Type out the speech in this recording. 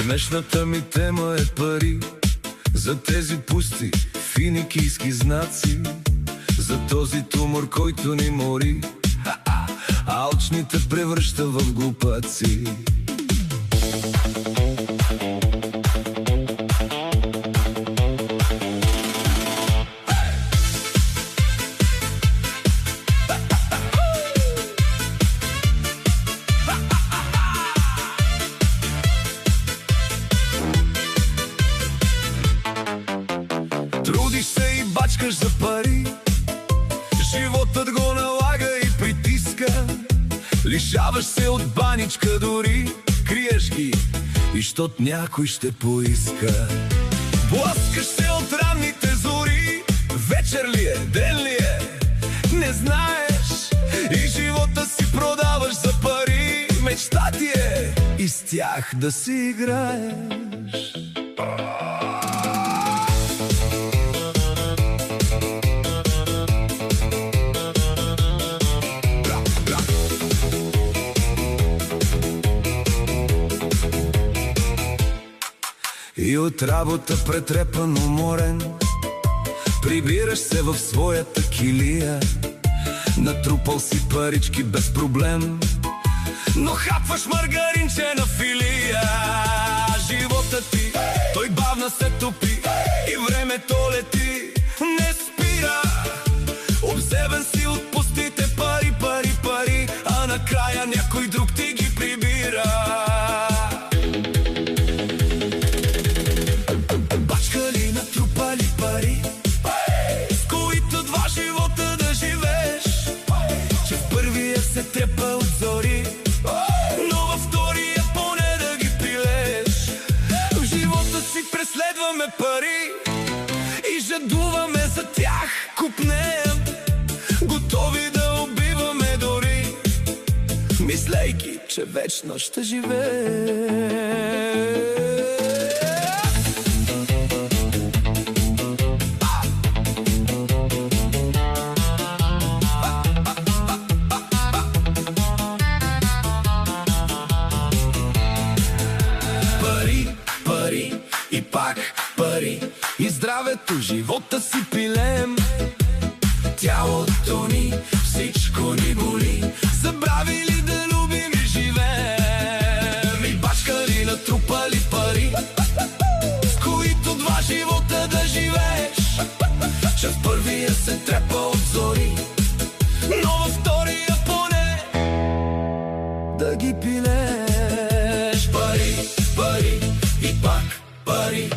Днешната ми тема е пари. За тези пусти финикийски знаци, за този тумор, който ни мори, алчните превръща в глупаци. Трудиш се и бачкаш за пари, животът го налага и притиска. Лишаваш се от баничка дори, криеш ги и щот някой ще поиска. Блъскаш се от ранните зори, вечер ли е, ден ли е, не знаеш, и живота си продаваш за пари. Мечта ти е и с тях да си играеш. И от работа претрепан, уморен, прибираш се в своята килия. Натрупал си парички без проблем, но хапваш маргаринче на филия. Живота ти, той бавна се топи и времето лети, не спира. Обзебен си от пустите пари, пари, пари, а накрая някой друг ти ги прибира. Натрупали пари, с които два живота да живееш, че в първия се трепа от зори, но във втория поне да ги пилеш. В живота си преследваме пари и жадуваме за тях, купнеем, готови да убиваме дори, мислейки, че вечно ще живеем. И пак пари, и здравето, живота си пилем. Тялото ни, всичко ни боли, забравили да любим и живеем. И бачкали, натрупали пари, с които два живота да живееш, че в първия се трепа от зори, но във втория поне да ги пилеш. Пари, пари и пак пари.